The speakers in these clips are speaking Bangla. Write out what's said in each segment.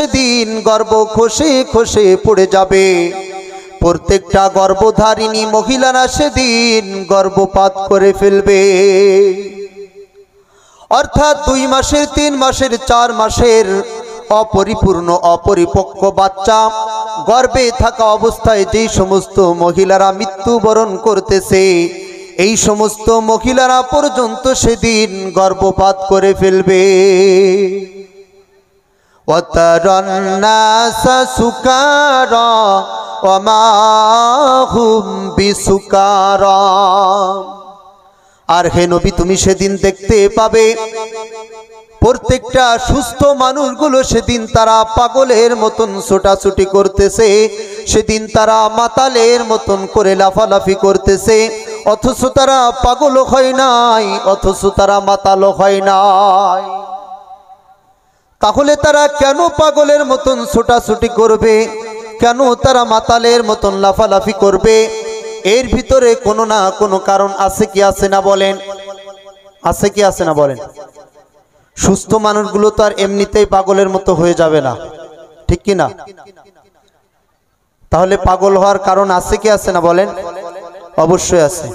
সেদিন গর্ভ খসে খসে পড়ে যাবে। প্রত্যেকটা গর্ভধারিণী মহিলারা সেদিন গর্ভপাত করে ফেলবে। অর্থাৎ 2 মাসের 3 মাসের 4 মাসের অপরিপূর্ণ অপরিপক্ক বাচ্চা গর্ভে থাকা অবস্থায় যেই সমস্ত মহিলারা মৃত্যুবরণ করতেছে, এই সমস্ত মহিলারা পর্যন্ত সেদিন গর্ভপাত করে ফেলবে। ওয়াতারান্নাসা সুকারা ওয়া মা হুম বিসুকারা। আর হে নবী, তুমি সেদিন দেখতে পাবে প্রত্যেকটা সুস্থ মানুষগুলো সেদিন তারা পাগলের মতন ছোটাছুটি করতেছে, সেদিন তারা মাতালের মতন করে লাফালাফি করতেছে, অথচ তারা পাগলও হয় নাই, অথচ তারা মাতালও হয় নাই। তাহলে তারা কেন পাগলের মতন ছোটাছুটি করবে, কেন তারা মাতালের মতন লাফালাফি করবে? এর ভিতরে কোনো না কোনো কারণ আছে কি আছে না বলেন? আছে কি আছে না বলেন? সুস্থ মানুষগুলো তো আর এমনিতেই পাগলের মতো হয়ে যাবে না, ঠিক কি না? তাহলে পাগল হওয়ার কারণ আছে কি আছে না বলেন? অবশ্যই আছে।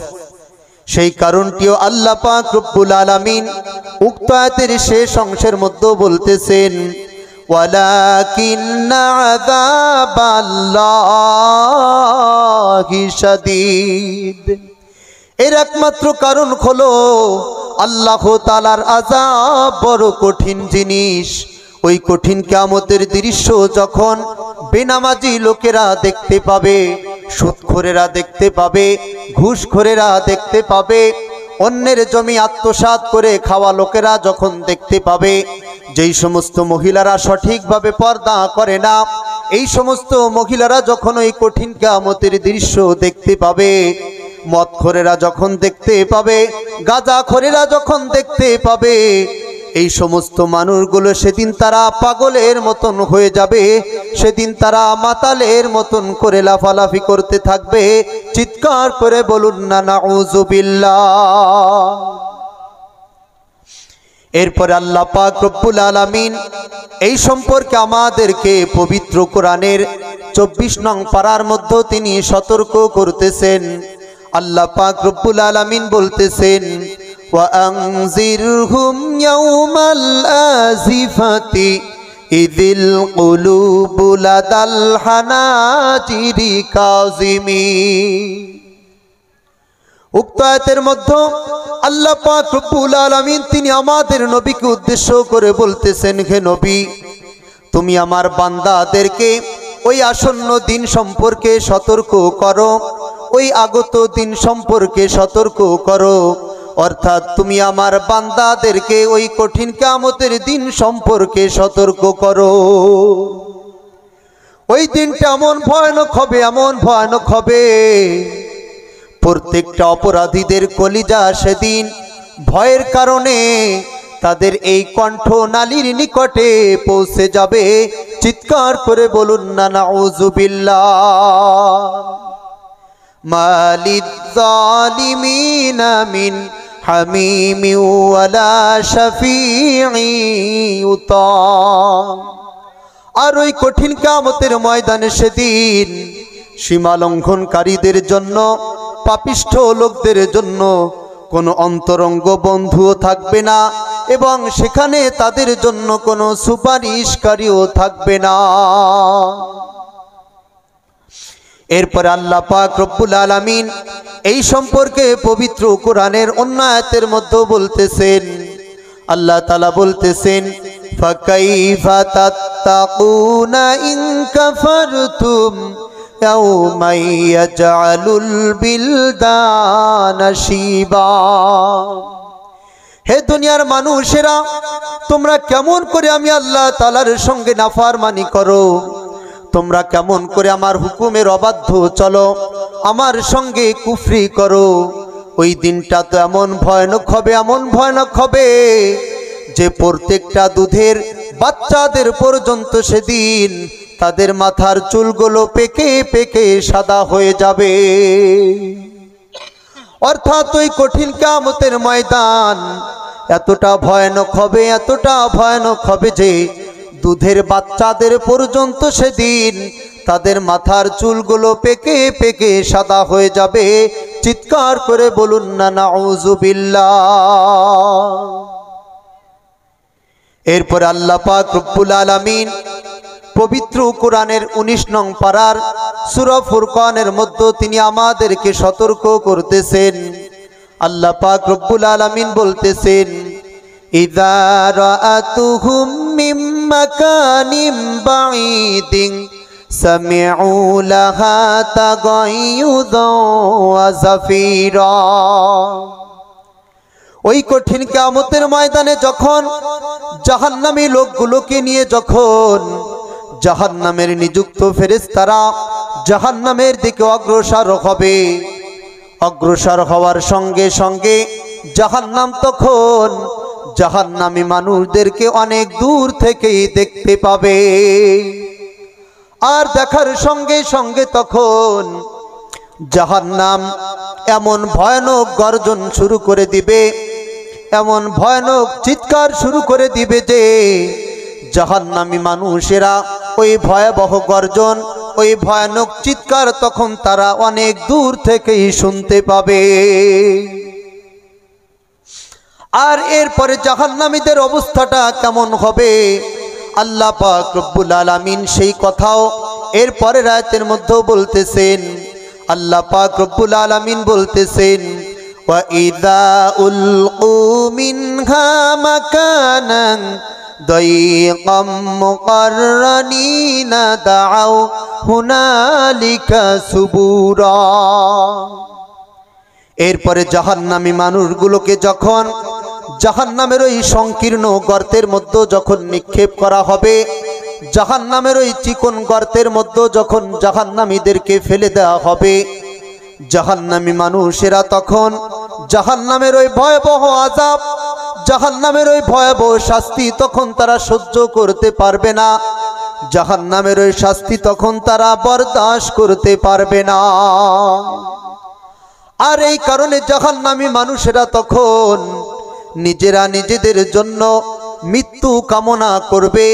সেই কারণটিও আল্লাহ পাক রব্বুল আলামিন উক্ত আয়াতের শেষ অংশের মধ্যে বলতেছেন, ওয়ালাকিন্না আযাবাল্লাহি শাদীদ। এর একমাত্র কারণ হলো আল্লাহ তাআলার আযাব বড় কঠিন জিনিস। ওই কঠিন কিয়ামতের দৃশ্য যখন বেনামাজি লোকেরা দেখতে পাবে, সুদখোরেরা দেখতে পাবে, ঘুষখোরেরা দেখতে পাবে, অন্যের জমি আত্মসাৎ করে খাওয়া লোকেরা যখন দেখতে পাবে, যেই সমস্ত মহিলারা সঠিকভাবে পর্দা করে না, এই সমস্ত মহিলারা যখন ওই কঠিন কিয়ামতের দৃশ্য দেখতে পাবে, মদখোরেরা যখন দেখতে পাবে, গাঁজাখোরেরা যখন দেখতে পাবে, এই সমস্ত মানুষগুলো সেদিন তারা পাগলের মতন হয়ে যাবে, সেদিন তারা মাতালের মতন করে লাফালাফি করতে থাকবে। চিৎকার করে বলুন না নাউযুবিল্লাহ। এরপরে আল্লাহ পাক রব্বুল আলামিন এই সম্পর্কে আমাদেরকে পবিত্র কোরআনের 24 নং পারার মধ্যে তিনি সতর্ক করতেছেন। আল্লাহ পাক রব্বুল আলামিন বলতেছেন, وأنذرهم يوم الآزفة إذ القلوب لدى الحناجر كاظمين। উক্ত আয়াতের মধ্যে আল্লাহ পাক রব্বুল আলামিন তিনি আমাদের নবীকে উদ্দেশ্য করে বলতেছেন, হে নবী, তুমি আমার বান্দাদেরকে ওই আসন্ন দিন সম্পর্কে সতর্ক করো, ওই আগত দিন সম্পর্কে সতর্ক করো। অর্থাৎ তুমি আমার বান্দাদেরকে ওই কঠিন কিয়ামতের দিন সম্পর্কে সতর্ক করো। ওই দিনটা এমন ভয়ানক হবে, এমন ভয়ানক হবে, প্রত্যেকটা অপরাধীদের কলিজা সেদিন ভয়ের কারণে তাদের এই কণ্ঠ নালীর নিকটে পৌঁছে যাবে। চিৎকার করে বলুন না নাউযুবিল্লাহ। মালিদ যালিমিনা মিন হামিমি ওয়ালা শাফিঈ ইউতাম। আর ওই কঠিন কিয়ামতের ময়দানে সেদিন সীমা লঙ্ঘনকারীদের জন্য, পাপিষ্ঠ লোকদের জন্য কোনো অন্তরঙ্গ বন্ধুও থাকবে না, এবং সেখানে তাদের জন্য কোনো সুপারিশকারীও থাকবে না। এরপর আল্লাহ পাক রব্বুল আলামিন এই সম্পর্কে পবিত্র কোরআনের অন্য আয়াতের মধ্যে বলতেছেন, আল্লাহ তাআলা বলতেছেন, ফাকাইফা তাত্তাকুনা ইন কাফারতুম ইয়াওমা ইয়াজআলুল বিলদানা শিবা। হে দুনিয়ার মানুষেরা, তোমরা কেমন করে আমি আল্লাহ তাআলার সঙ্গে নাফরমানি করো, তোমরা কেমন করে আমার হুকুমের অবাধ্য চলো, আমার সঙ্গে কুফরি করো। ওই দিনটা তো এমন ভয়ানক হবে, এমন ভয়ানক হবে যে প্রত্যেকটা দুধের বাচ্চাদের পর্যন্ত সেদিন তাদের মাথার চুলগুলো পেকে পেকে সাদা হয়ে যাবে। অর্থাৎ ওই কঠিন কিয়ামতের ময়দান এতটা ভয়ানক হবে, এতটা ভয়ানক হবে যে দুধের বাচ্চাদের পর্যন্ত সেদিন তাদের মাথার চুলগুলো পেকে পেকে সাদা হয়ে যাবে। চিৎকার করে বলুন না নাউযুবিল্লাহ। এরপর আল্লাহ পাক রব্বুল আলামিন পবিত্র কোরআনের 19 নং পারার সূরা ফুরকানের মধ্যে তিনি আমাদেরকে সতর্ক করতেছেন। আল্লাহ পাক রব্বুল আলামিন বলতেছেন, ইযা রাআতুহুম মিন মাকানিম বাঈদিন সামিউ লাহা তাগায়ুযান ওয়া যাফীরা। ওই কঠিন কিয়ামতের ময়দানে যখন জাহান্নামী লোকগুলোকে নিয়ে যখন জাহান্নামের নিযুক্ত ফেরেশতারা জাহান্নামের দিকে অগ্রসর হবে, অগ্রসর হওয়ার সঙ্গে সঙ্গে জাহান্নাম তখন জাহান্নামী মানুষদেরকে অনেক দূর থেকেই দেখতে পাবে। আর দেখার সঙ্গে সঙ্গে তখন জাহান্নাম এমন ভয়ানক গর্জন শুরু করে দিবে, এমন ভয়ানক চিৎকার শুরু করে দিবে যে জাহান্নামী মানুষেরা ওই ভয়াবহ গর্জন, ওই ভয়ানক চিৎকার তখন তারা অনেক দূর থেকেই শুনতে পাবে। আর এরপরে জাহান্নামীদের অবস্থাটা কেমন হবে আল্লাহ পাক রব্বুল আলামিন সেই কথাও এর পরের আয়াতের মধ্যেও বলতেছেন। আল্লাহ পাক রব্বুল আলামিন বলতেছেন, ওয়া ইযা উলকু মিনহা মাকানান দায়ীকাম মুকাররানিনা দাউ হুনালিকা সুবুরা। এরপরে জাহান্নামী মানুষগুলোকে যখন জাহান্নামের ওই সংকীর্ণ গর্তের মধ্যে যখন নিক্ষেপ করা হবে, জাহান্নামের ওই চিকন গর্তের মধ্যে যখন জাহান্নামীদেরকে ফেলে দেওয়া হবে, জাহান্নামী মানুষেরা তখন জাহান্নামের ওই ভয়াবহ আযাব, জাহান্নামের ওই ভয়াবহ শাস্তি তখন তারা সহ্য করতে পারবে না। জাহান্নামের ওই শাস্তি তখন তারা বরদাস্ত করতে পারবে না। আর এই কারণে জাহান্নামী মানুষেরা তখন নিজেরা নিজেদের জন্য মৃত্যু কামনা করবে,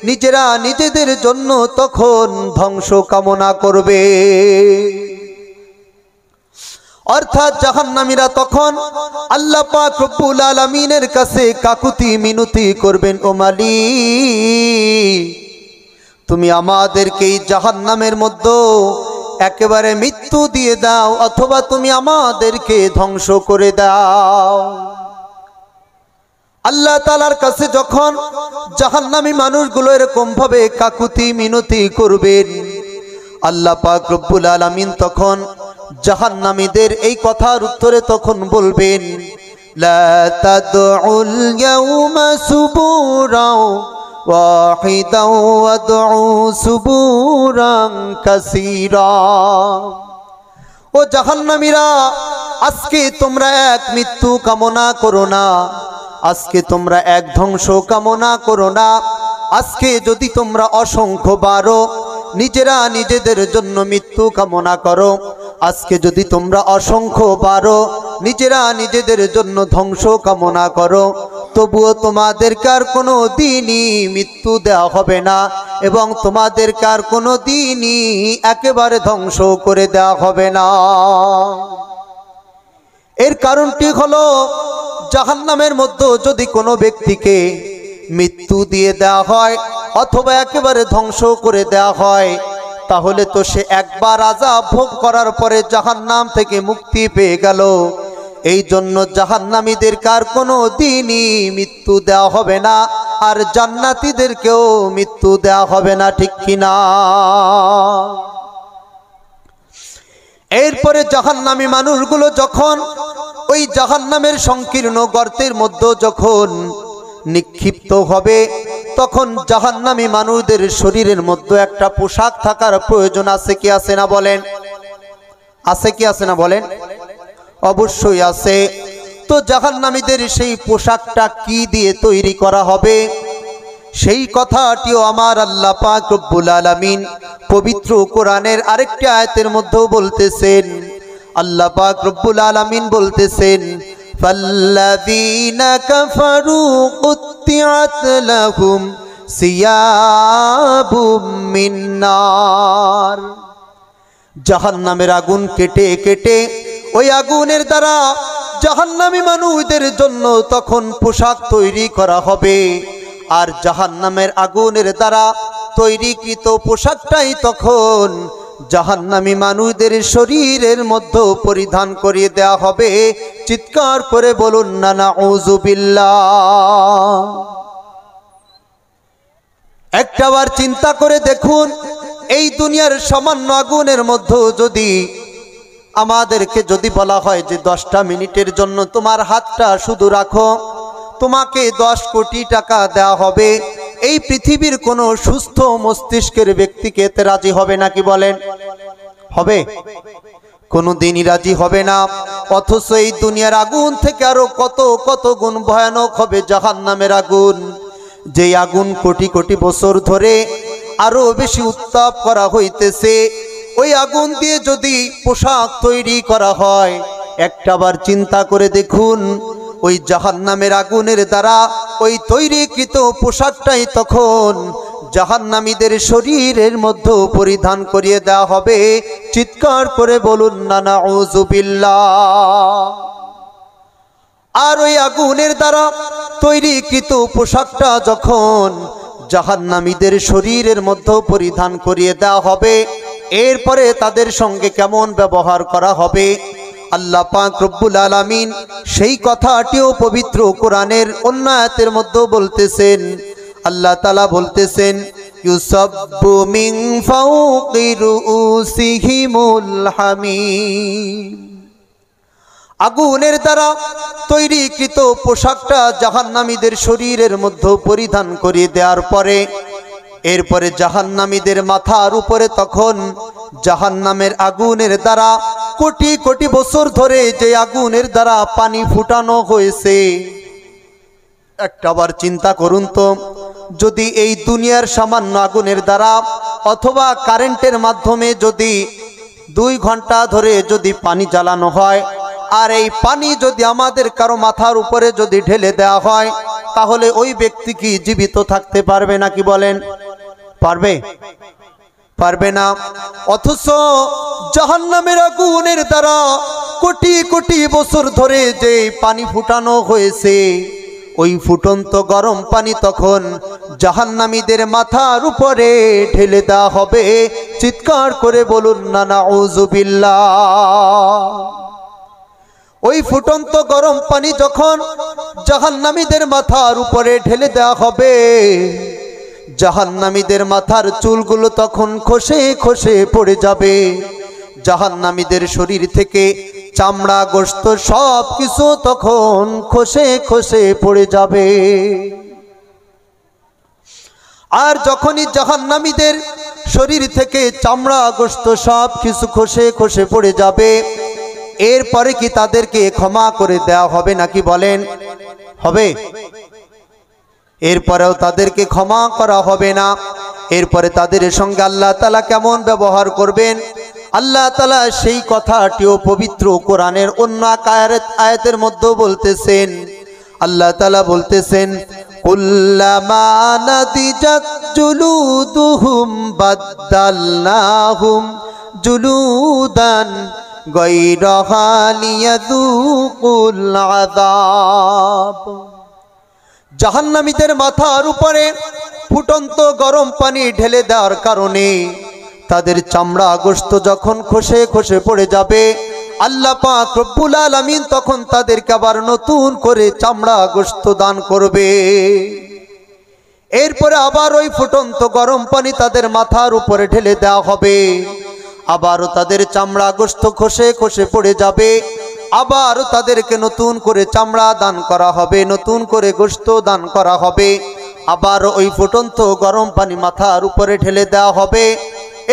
নিজেরা নিজেদের জন্য তখন ধ্বংস কামনা করবে। অর্থাৎ জাহান্নামীরা তখন আল্লাহ পাক রব্বুল আলামিনের কাছে কাকুতি মিনতি করবেন, ও মালিক তুমি আমাদেরকে এই জাহান্নামের মধ্যে একেবারে মৃত্যু দিয়ে দাও, অথবা তুমি আমাদেরকে ধ্বংস করে দাও। আল্লাহ তাআলার কাছে যখন জাহান্নামী মানুষগুলো এরকম ভাবে কাকুতি মিনতি করবেন, আল্লাহ পাক রব্বুল আলামিন তখন জাহান্নামীদের এই কথার উত্তরে তখন বলবেন, লা তাদউল ইয়াউমা সুবুরা ওয়াহিদা ওয়াদউ সুবুরান কাসীরা। ও জাহান্নামীরা, আজকে তোমরা এক মৃত্যু কামনা করো না, আজকে তোমরা এক ধ্বংস কামনা করো না। আজকে যদি তোমরা অসংখ্য বারো নিজেরা নিজেদের জন্য মৃত্যু কামনা করো, আজকে যদি তোমরা অসংখ্য বারো নিজেরা নিজেদের জন্য ধ্বংস কামনা করো, তবুও তোমাদেরকে আর কোনো দিনই মৃত্যু দেওয়া হবে না, এবং তোমাদেরকে আর কোনো দিনই একেবারে ধ্বংস করে দেওয়া হবে না। এর কারণটি হলো, জাহান্নামের মধ্যে যদি কোনো ব্যক্তিকে মৃত্যু দিয়ে দেওয়া হয় অথবা একেবারে ধ্বংস করে দেওয়া হয়, তাহলে তো সে একবার আযাব ভোগ করার পরে জাহান্নাম থেকে মুক্তি পেয়ে গেল। এই জন্য জাহান্নামীদেরকে আর কোনো দিনই মৃত্যু দেওয়া হবে না, আর জান্নাতীদেরকেও মৃত্যু দেওয়া হবে না, ঠিক কিনা? এরপরে জাহান্নামী মানুষগুলো যখন ওই জাহান্নামের সংকীর্ণ গর্তের মধ্যে যখন নিক্ষিপ্ত হবে, তখন জাহান্নামী মানুষদের শরীরের মধ্যে একটা পোশাক থাকার প্রয়োজন আছে কি আছে না বলেন? আছে কি আছে না বলেন? অবশ্যই আছে। তো জাহান্নামীদের সেই পোশাকটা কি দিয়ে তৈরি করা হবে, সেই কথাটিও আমার আল্লাহ পাক রব্বুল আলামিন পবিত্র কোরআনের আরেকটি আয়াতের মধ্যেও বলতেছেন। আল্লাহ পাক রব্বুল আলামিন বলতেছেন, ফাল্লাযীনা কাফারু কুত্তিআত লাহুম সিয়াবুম মিন নার। জাহান্নামের আগুন কেটে কেটে ওই আগুনের দ্বারা জাহান্নামী মানুষদের জন্য তখন পোশাক তৈরি করা হবে, আর জাহান্নামের আগুনের দ্বারা তৈরিকৃত পোশাকটাই তখন জাহান্নামী মানুষদের শরীরের মধ্যে পরিধান করিয়ে দেয়া হবে। চিৎকার করে বলুন না নাউযুবিল্লাহ। একটাবার চিন্তা করে দেখুন, এই দুনিয়ার সামান্য আগুনের মধ্যে যদি আমাদেরকে যদি বলা হয় যে 10টা মিনিটের জন্য তোমার হাতটা শুধু রাখো, তোমাকে 10 কোটি টাকা দেওয়া হবে, এই পৃথিবীর কোনো সুস্থ মস্তিষ্কের ব্যক্তিকে এতে রাজি হবে নাকি বলেন? হবে? কোনোদিনই রাজি হবে না। অথচ এই দুনিয়ার আগুন থেকে আরো কত কত গুণ ভয়ানক হবে জাহান্নামের আগুন, যে আগুন কোটি কোটি বছর ধরে আরো বেশি উত্তাপ করা হইতেছে। ওই আগুন দিয়ে যদি পোশাক তৈরি করা হয়, একটাবার চিন্তা করে দেখুন, ওই জাহান্নামের আগুনের দ্বারা ওই তৈরিকৃত পোশাকটাই তখন জাহান্নামীদের শরীরের মধ্যে পরিধান করিয়ে দেওয়া হবে। চিৎকার করে বলুন না নাউযুবিল্লাহ। আর ওই আগুনের দ্বারা তৈরিকৃত পোশাকটা যখন জাহান্নামীদের শরীরের মধ্যে পরিধান করিয়ে দেওয়া হবে, এরপরে তাদের সঙ্গে কেমন ব্যবহার করা হবে আল্লাহ পাক রব্বুল আলামিন সেই কথাটিও পবিত্র কোরআনের অন্য আয়াতের মধ্যে বলতেছেন। আল্লাহ তাআলা বলতেছেন, ইউসাব্বু মিন ফাওকি রুউসিহিমুল হামিম। আগুনের দ্বারা তৈরিকৃত পোশাকটা জাহান্নামীদের শরীরের মধ্যে পরিধান করিয়ে দেওয়ার পরে এরপরে জাহান্নামীদের মাথার উপরে তখন জাহান্নামের আগুনের দ্বারা কোটি কোটি বছর ধরে যে আগুনের দ্বারা পানি ফুটানো হয়েছে, একটাবার চিন্তা করুন তো, যদি এই দুনিয়ার সামান্য আগুনের দ্বারা অথবা কারেন্টের মাধ্যমে যদি 2 ঘন্টা ধরে যদি পানি জ্বালানো হয়, আর এই পানি যদি আমাদের কারো মাথার উপরে যদি ঢেলে দেওয়া হয়, তাহলে ওই ব্যক্তি কি জীবিত থাকতে পারবে নাকি বলেন? পারবে? পারবে না। অথচ জাহান্নামের আগুনের দ্বারা কোটি কোটি বছর ধরে যে পানি ফুটানো হয়েছে, ওই ফুটন্ত গরম পানি তখন জাহান্নামীদের মাথার উপরে ঢেলে দেওয়া হবে। চিৎকার করে বলুন না নাউযুবিল্লাহ। ওই ফুটন্ত গরম পানি যখন জাহান্নামীদের মাথার উপরে ঢেলে দেওয়া হবে, জাহান্নামীদের মাথার চুলগুলো তখন খসে খসে পড়ে যাবে। জাহান্নামীদের শরীর থেকে চামড়া গোশত সব কিছু তখন খসে খসে পড়ে যাবে। আর যখনই জাহান্নামীদের শরীর থেকে চামড়া গোশত সব কিছু খসে খসে পড়ে যাবে, এরপরে কি তাদেরকে ক্ষমা করে দেওয়া হবে নাকি বলেন? হবে? এরপরেও তাদেরকে ক্ষমা করা হবে না। এরপরে তাদের সঙ্গে আল্লাহ তাআলা কেমন ব্যবহার করবেন, আল্লাহ তাআলা সেই কথাটিও পবিত্র কোরআনের অন্য আয়াতের মধ্যে বলতেছেন। আল্লাহ তাআলা বলতেছেন, কুল্লামা নাদিজাত জুলুদুহুম বাদদালনাহুম জুলুদান গায়রাহা লিয়াযুকুল আযাব। জাহান্নামীদের মাথার উপরে ফুটন্ত গরম পানি ঢেলে দেওয়ার কারণে তাদের চামড়া গোশত যখন খসে খসে পড়ে যাবে, আল্লাহ পাক রব্বুল আলামিন তখন তাদেরকে আবার নতুন করে চামড়া গোশত দান করবে। এরপরে আবার ওই ফুটন্ত গরম পানি তাদের মাথার উপরে ঢেলে দেওয়া হবে, আবারও তাদের চামড়া গোশত খসে খসে পড়ে যাবে, আবারও তাদেরকে নতুন করে চামড়া দান করা হবে, নতুন করে গোশত দান করা হবে, আবার ওই ফুটন্ত গরম পানি মাথার উপরে ঢেলে দেওয়া হবে।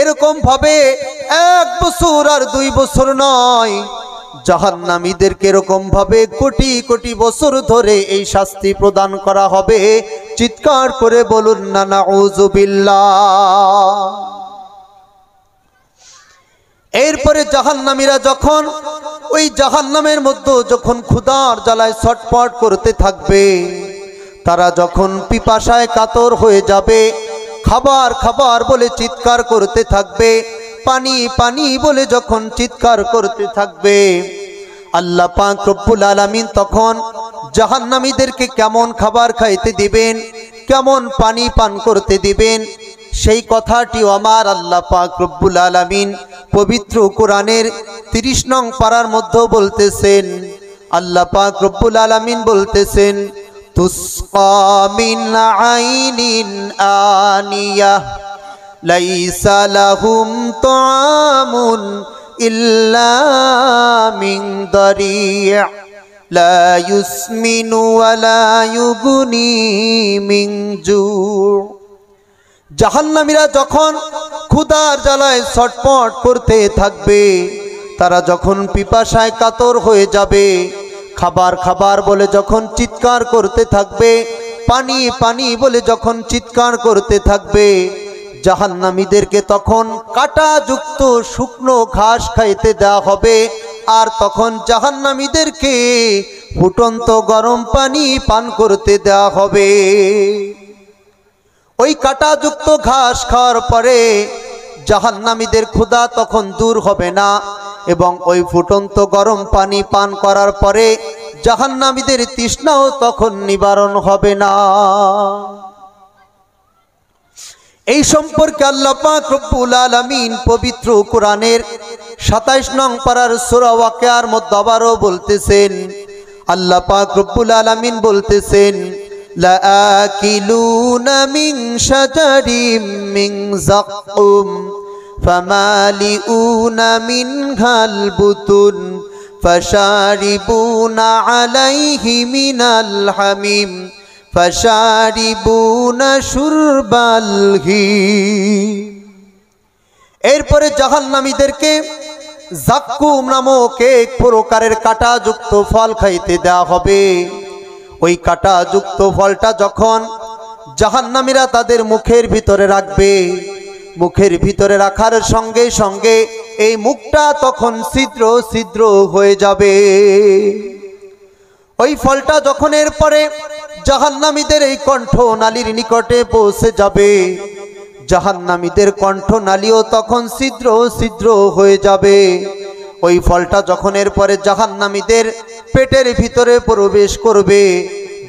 এরকম ভাবে 1 বছর আর 2 বছর নয়, জাহান্নামীদেরকে এরকম ভাবে কোটি কোটি বছর ধরে এই শাস্তি প্রদান করা হবে। চিৎকার করে বলুন না নাউযুবিল্লাহ। এরপরে জাহান্নামীরা যখন ওই জাহান্নামের মধ্যে যখন ক্ষুধার জ্বালায় ছটফট করতে থাকবে, তারা যখন পিপাসায় কাতর হয়ে যাবে, খাবার খাবার বলে চিৎকার করতে থাকবে, পানি পানি বলে যখন চিৎকার করতে থাকবে, আল্লাহ পাক রব্বুল আলামিন তখন জাহান্নামীদেরকে কেমন খাবার খাইতে দিবেন, কেমন পানি পান করতে দিবেন, সেই কথাটিও আমার আল্লাহ পাক রব্বুল আলামিন পবিত্র কোরআনের 30 নং পারার মধ্যে বলতেছেন। আল্লাহ পাক রব্বুল আলামিন বলতেছেন, তুসকা মিন আইনিন আনিয়াহ লাইসা লাহুম তাআমুন ইল্লা মিন দারি' লা ইউসমিনু ওয়া লা ইউগনি মিন জু'। জাহান্নামীরা যখন ক্ষুধার জ্বালায় ছটফট করতে থাকবে, তারা যখন পিপাসায় কাতর হয়ে যাবে, খাবার খাবার বলে যখন চিৎকার করতে থাকবে, পানি পানি বলে যখন চিৎকার করতে থাকবে, জাহান্নামীদেরকে তখন কাঁটাযুক্ত শুকনো ঘাস খাইতে দেওয়া হবে। আর তখন জাহান্নামীদেরকে ফুটন্ত গরম পানি পান করতে দেওয়া হবে। ওই কাঁটাযুক্ত ঘাস খাওয়ার পরে জাহান্নামীদের ক্ষুধা তখন দূর হবে না, এবং ওই ফুটন্ত গরম পানি পান করার পরে জাহান্নামীদের তৃষ্ণাও তখন নিবারণ হবে না। এই সম্পর্কে আল্লাহ পাক রব্বুল আলামিন পবিত্র কোরআনের 27 নং পারার সূরা ওয়াকিয়ার মধ্যে আবারও বলতেছেন। আল্লাহ পাক রব্বুল আলামিন বলতেছেন, লাআকিলুনা মিন শাজারিম মিন যাক্কুম ফামালিউনা মিনহাল বুতুন ফাশারিবুনা আলাইহি মিনাল হামিম ফাশারিবুনা শুরবাল হিম। এরপরে জাহান্নামীদেরকে যাক্কুম নামক এক প্রকারের কাঁটাযুক্ত ফল খাইতে দেওয়া হবে। ওই কাঁটাযুক্ত ফলটা যখন জাহান্নামীরা তাদের মুখের ভিতরে রাখবে, মুখের ভিতরে রাখার সঙ্গে সঙ্গে এই মুখটা তখন ছিদ্র ছিদ্র হয়ে যাবে। ওই ফলটা যখন এরপরে জাহান্নামীদের এই কণ্ঠনালীর নিকটে পৌঁছে যাবে, জাহান্নামীদের কণ্ঠনালীও তখন ছিদ্র ছিদ্র হয়ে যাবে। ওই ফলটা যখন এরপরে জাহান্নামীদের পেটের ভিতরে প্রবেশ করবে,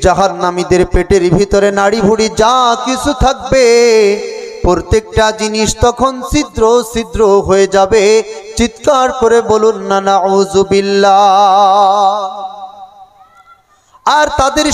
জাহান্নামীদের পেটের ভিতরে নাড়ি ভুড়ি যা কিছু থাকবে প্রত্যেকটা জিনিস তখন ছিদ্র ছিদ্র হয়ে যাবে। চিৎকার করে বলুন না নাউযুবিল্লাহ। আর তাদের